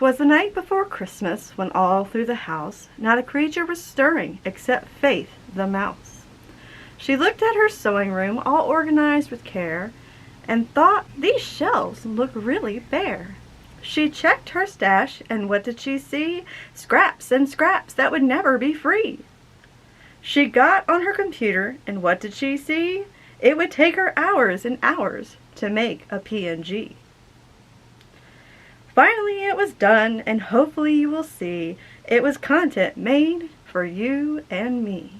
'Twas the night before Christmas, when all through the house not a creature was stirring except Faith the mouse. She looked at her sewing room, all organized with care, and thought these shelves look really bare. She checked her stash, and what did she see? Scraps and scraps that would never be free. She got on her computer, and what did she see? It would take her hours and hours to make a PNG. Finally it was done, and hopefully you will see it was content made for you and me.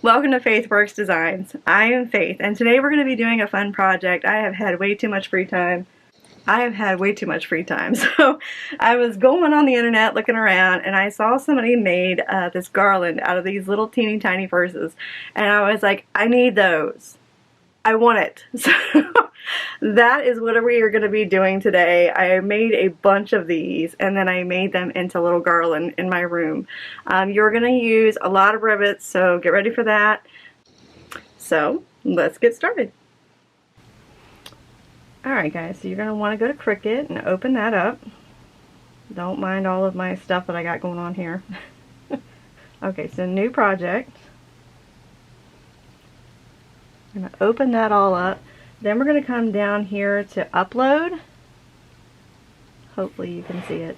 Welcome to Faith Works Designs. I am Faith, and today we're going to be doing a fun project. I have had way too much free time. So I was going on the internet looking around, and I saw somebody made this garland out of these little teeny tiny verses, and I was like, I need those. I want it. So that is what we are going to be doing today. I made a bunch of these, and then I made them into little garland in my room. You're going to use a lot of rivets, so get ready for that. So let's get started. Alright guys, so you're going to want to go to Cricut and open that up. Don't mind all of my stuff that I got going on here. Okay, so new project. I'm going to open that all up. Then we're going to come down here to upload. Hopefully you can see it.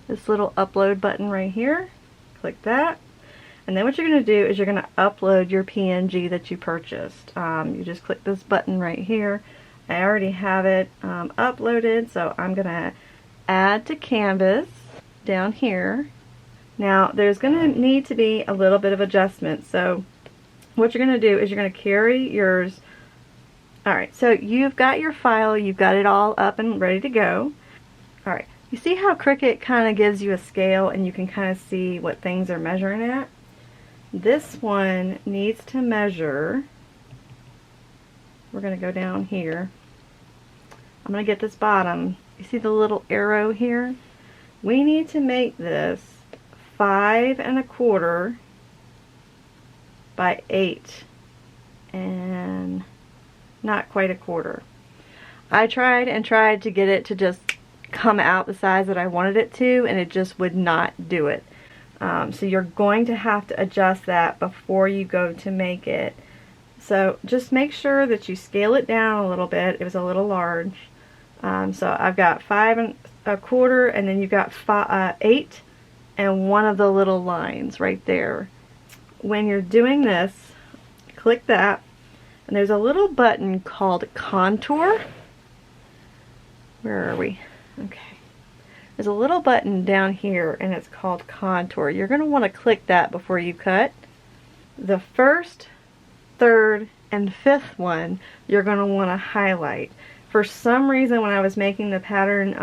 This little upload button right here. Click that. And then what you're going to do is you're going to upload your PNG that you purchased. You just click this button right here. I already have it uploaded, so I'm going to add to canvas down here. Now there's going to need to be a little bit of adjustment. So what you're going to do is you're going to carry yours. Alright, so you've got your file, you've got it all up and ready to go. Alright, you see how Cricut kind of gives you a scale and you can kind of see what things are measuring at? This one needs to measure, we're going to go down here. I'm going to get this bottom. You see the little arrow here? We need to make this 5 1/4 by 8 and not quite 1/4. I tried and tried to get it to just come out the size that I wanted it to, and it just would not do it. So you're going to have to adjust that before you go to make it. So just make sure that you scale it down a little bit. It was a little large. So I've got 5 1/4, and then you've got 8 and one of the little lines right there. When you're doing this, click that, and there's a little button called contour. Where are we? Okay. There's a little button down here, and it's called contour. You're going to want to click that before you cut. The first, third, and fifth one you're going to want to highlight. For some reason, when I was making the pattern,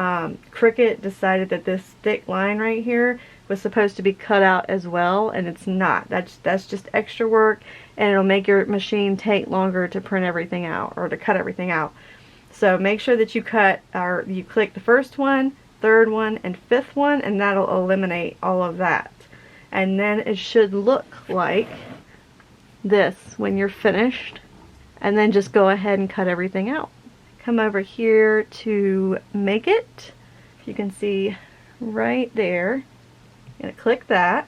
Cricut decided that this thick line right here was supposed to be cut out as well, and it's not. That's just extra work, and it'll make your machine take longer to print everything out or to cut everything out. So make sure that you click the first one, third one, and fifth one, and that'll eliminate all of that. And then it should look like this when you're finished, and then just go ahead and cut everything out. Come over here to make it. You can see right there. I'm going to click that.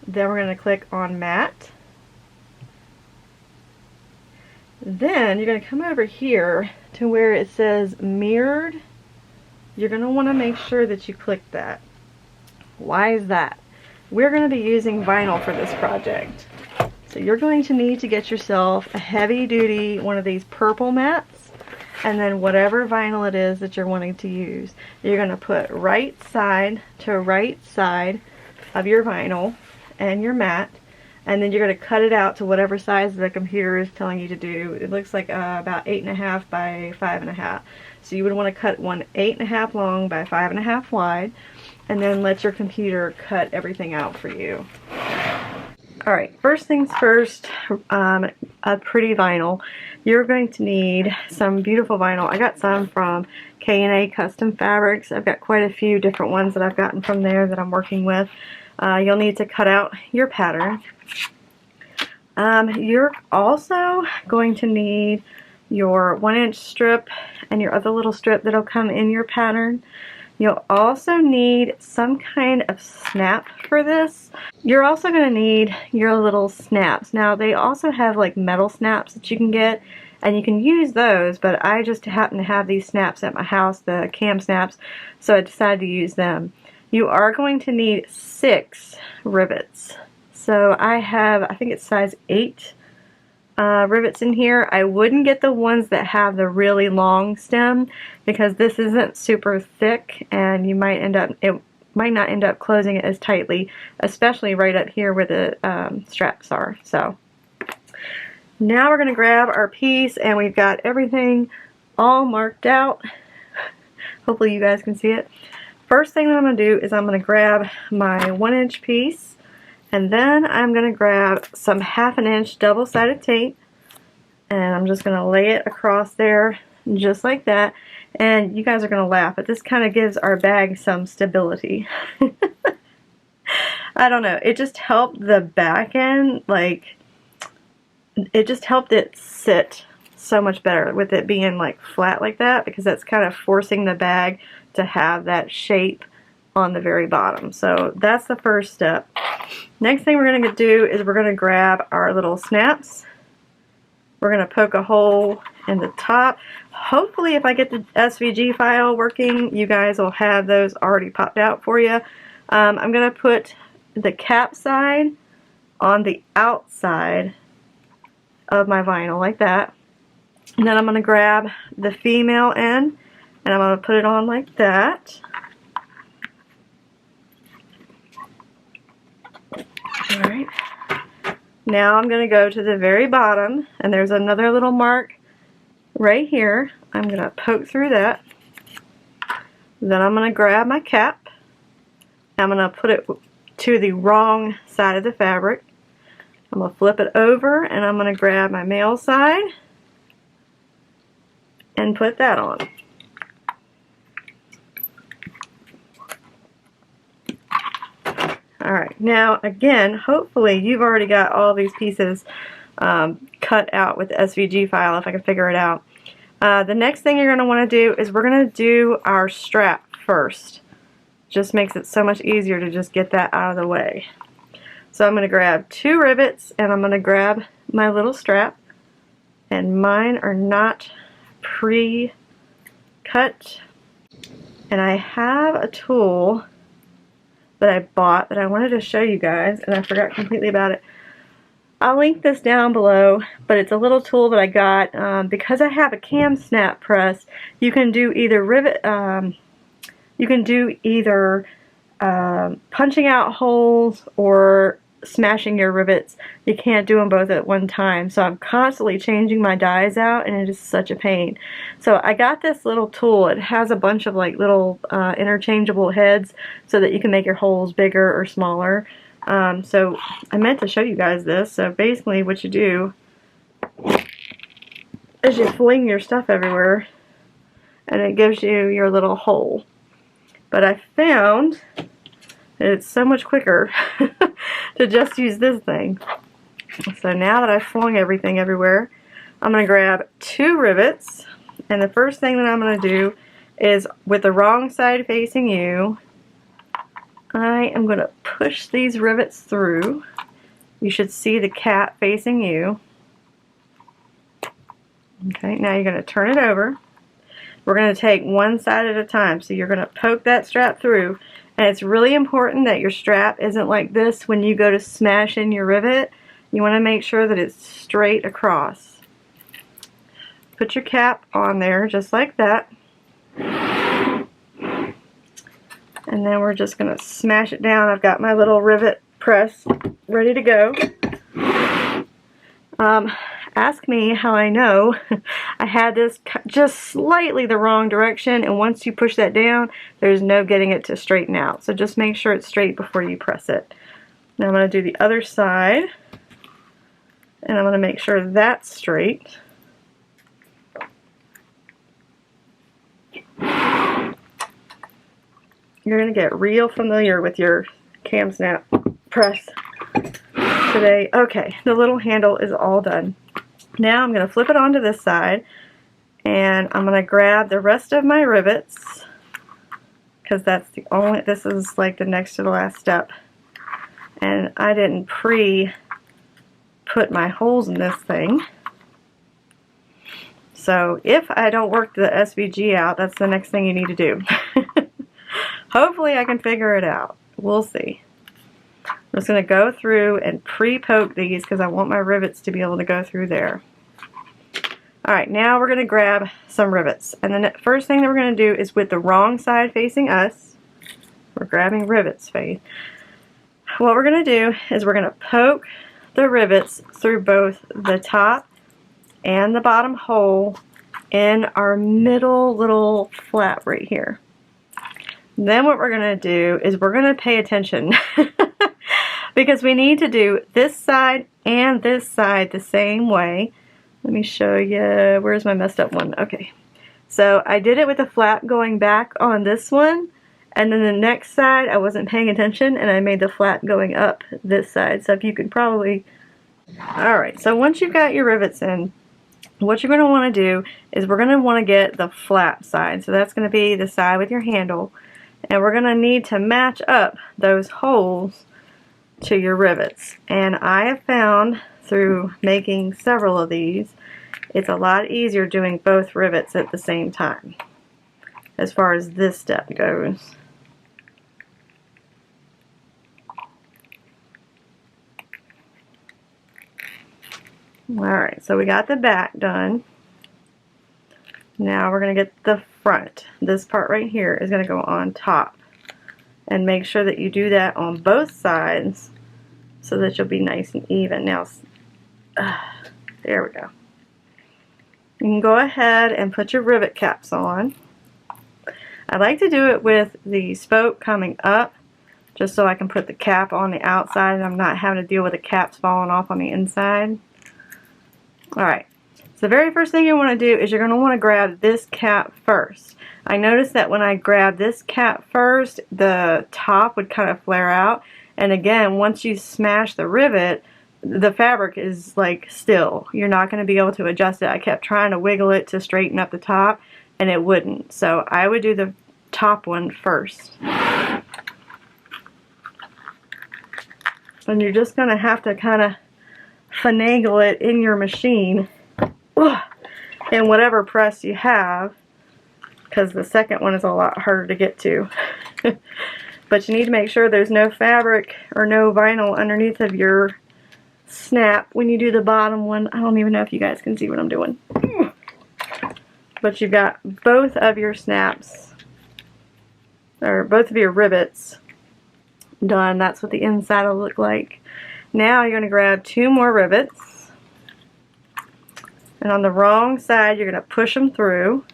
Then we're going to click on matte. Then you're going to come over here to where it says mirrored. You're going to want to make sure that you click that. Why is that? We're going to be using vinyl for this project. So you're going to need to get yourself a heavy duty one of these purple mats, and then whatever vinyl it is that you're wanting to use. You're going to put right side to right side of your vinyl and your mat, and then you're going to cut it out to whatever size the computer is telling you to do. It looks like about 8.5 by 5.5. So you would want to cut one 8.5 long by 5.5 wide, and then let your computer cut everything out for you. Alright, first things first, a pretty vinyl. You're going to need some beautiful vinyl. I got some from K&A Custom Fabrics. I've got quite a few different ones that I've gotten from there that I'm working with. You'll need to cut out your pattern. You're also going to need your 1-inch strip and your other little strip that'll come in your pattern. You'll also need some kind of snap for this. You're also going to need your little snaps. Now they also have like metal snaps that you can get, and you can use those, but I just happen to have these snaps at my house, the cam snaps, so I decided to use them. You are going to need 6 rivets. So I have, I think it's size 8 rivets in here. I wouldn't get the ones that have the really long stem because this isn't super thick, and you might end up, it might not end up closing it as tightly, especially right up here where the straps are. So now we're going to grab our piece, and we've got everything all marked out. Hopefully you guys can see it. First thing that I'm going to do is I'm going to grab my 1-inch piece, and then I'm going to grab some 1/2 inch double-sided tape, and I'm just going to lay it across there just like that. And you guys are going to laugh, but this kind of gives our bag some stability. I don't know, it just helped the back end, like, it just helped it sit so much better with it being like flat like that, because that's kind of forcing the bag to have that shape on the very bottom. So that's the first step. Next thing we're going to do is we're going to grab our little snaps. We're going to poke a hole in the top. Hopefully if I get the SVG file working, you guys will have those already popped out for you. I'm going to put the cap side on the outside of my vinyl like that. And then I'm going to grab the female end and I'm going to put it on like that. Alright. Now I'm going to go to the very bottom, and there's another little mark right here. I'm going to poke through that. Then I'm going to grab my cap. I'm going to put it to the wrong side of the fabric. I'm going to flip it over, and I'm going to grab my male side and put that on. Alright, now again, hopefully you've already got all these pieces cut out with the SVG file if I can figure it out. The next thing you're going to want to do is we're going to do our strap first. Just makes it so much easier to just get that out of the way. So I'm going to grab 2 rivets and I'm going to grab my little strap, and mine are not pre-cut, and I have a tool that I bought that I wanted to show you guys, and I forgot completely about it. I'll link this down below, but it's a little tool that I got because I have a cam snap press. You can do either punching out holes or smashing your rivets. You can't do them both at one time, so I'm constantly changing my dies out, and it is such a pain. So I got this little tool. It has a bunch of like little interchangeable heads so that you can make your holes bigger or smaller. So I meant to show you guys this. So basically what you do is you fling your stuff everywhere, and it gives you your little hole. But I found that it's so much quicker to just use this thing. So now that I've flung everything everywhere, I'm going to grab 2 rivets, and the first thing that I'm going to do is, with the wrong side facing you, I am going to push these rivets through. You should see the cap facing you. Okay, now you're going to turn it over. We're going to take one side at a time. So you're going to poke that strap through, and it's really important that your strap isn't like this when you go to smash in your rivet. You want to make sure that it's straight across. Put your cap on there just like that. And then we're just going to smash it down. I've got my little rivet press ready to go. Ask me how I know. I had this just slightly the wrong direction, and once you push that down, there's no getting it to straighten out. So just make sure it's straight before you press it. Now I'm going to do the other side, and I'm going to make sure that's straight. You're going to get real familiar with your cam snap press today. Okay, the little handle is all done. Now I'm going to flip it onto this side. And I'm going to grab the rest of my rivets, because that's the only, this is like the next to the last step. And I didn't put my holes in this thing. So if I don't work the SVG out, that's the next thing you need to do. Hopefully I can figure it out. We'll see. I'm just going to go through and pre-poke these because I want my rivets to be able to go through there. Alright, now we're going to grab some rivets. And the first thing that we're going to do is with the wrong side facing us. We're grabbing rivets, Faith. What we're going to do is we're going to poke the rivets through both the top and the bottom hole in our middle little flap right here. Then what we're going to do is we're going to pay attention because we need to do this side and this side the same way. Let me show you. Where's my messed up one? Okay. So I did it with the flap going back on this one, and then the next side I wasn't paying attention and I made the flap going up this side. So if you could probably... Alright, so once you've got your rivets in, what you're going to want to do is we're going to want to get the flap side. So that's going to be the side with your handle. And we're going to need to match up those holes to your rivets. And I have found through making several of these, it's a lot easier doing both rivets at the same time as far as this step goes. Alright, so we got the back done. Now we're going to get the front. This part right here is going to go on top. And make sure that you do that on both sides so that you'll be nice and even. Now, there we go. You can go ahead and put your rivet caps on. I like to do it with the spoke coming up just so I can put the cap on the outside and I'm not having to deal with the caps falling off on the inside. Alright, so the very first thing you want to do is you're going to want to grab this cap first. I noticed that when I grabbed this cap first, the top would kind of flare out. And again, once you smash the rivet, the fabric is like still. You're not going to be able to adjust it. I kept trying to wiggle it to straighten up the top, and it wouldn't. So I would do the top one first. And you're just going to have to kind of finagle it in your machine in whatever press you have, because the second one is a lot harder to get to. But you need to make sure there's no fabric or no vinyl underneath of your snap when you do the bottom one. I don't even know if you guys can see what I'm doing. But you've got both of your snaps, or both of your rivets done. That's what the inside will look like. Now you're going to grab two more rivets, and on the wrong side you're going to push them through.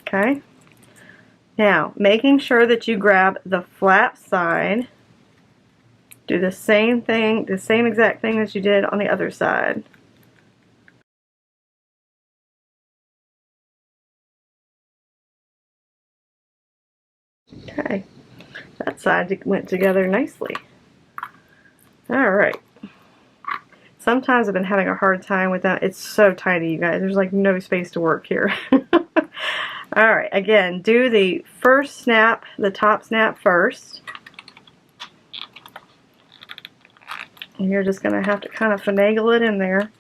Okay. Now, making sure that you grab the flap side, do the same thing, the same exact thing that you did on the other side. Okay, that side went together nicely. Alright. Sometimes I've been having a hard time with that. It's so tiny, you guys. There's like no space to work here. Alright, again, do the first snap, the top snap first. And you're just going to have to kind of finagle it in there.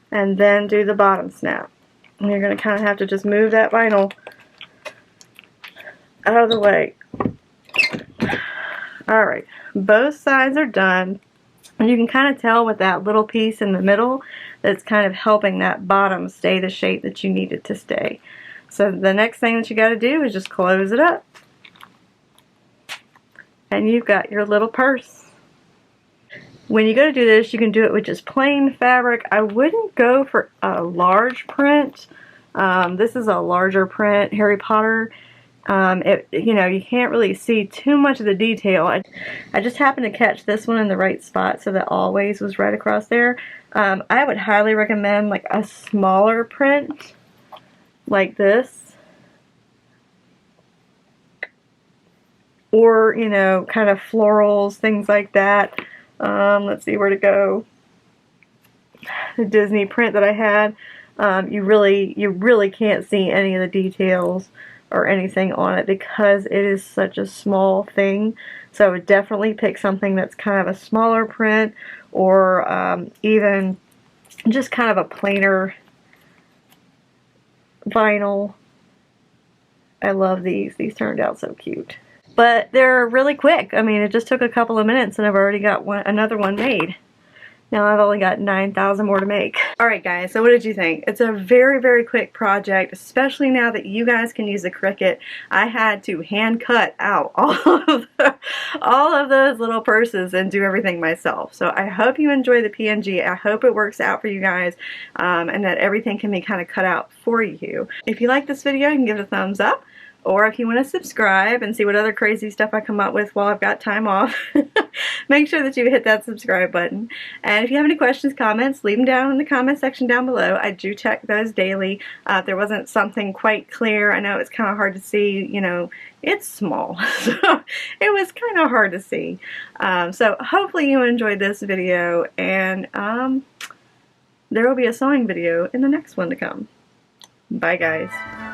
And then do the bottom snap. And you're going to kind of have to just move that vinyl out of the way. Alright, both sides are done. And you can kind of tell with that little piece in the middle that's kind of helping that bottom stay the shape that you need it to stay. So the next thing that you got to do is just close it up. And you've got your little purse. When you go to do this, you can do it with just plain fabric. I wouldn't go for a large print. This is a larger print, Harry Potter. You know, you can't really see too much of the detail. I just happened to catch this one in the right spot so that always was right across there. I would highly recommend like a smaller print like this. or, you know, kind of florals, things like that. Let's see where to go. The Disney print that I had, you really can't see any of the details or anything on it because it is such a small thing. So I would definitely pick something that's kind of a smaller print, or even just kind of a plainer vinyl. I love these. These turned out so cute. But they're really quick. I mean, it just took a couple of minutes and I've already got another one made. Now I've only got 9,000 more to make. Alright guys, so what did you think? It's a very, very quick project, especially now that you guys can use the Cricut. I had to hand cut out all of those little purses and do everything myself. So I hope you enjoy the PNG. I hope it works out for you guys, and that everything can be kind of cut out for you. If you like this video, you can give it a thumbs up. Or if you want to subscribe and see what other crazy stuff I come up with while I've got time off, make sure that you hit that subscribe button. And if you have any questions, comments, leave them down in the comment section down below. I do check those daily. If there wasn't something quite clear, I know it's kind of hard to see, you know, it's small, so it was kind of hard to see. So hopefully you enjoyed this video, and there will be a sewing video in the next one to come. Bye guys.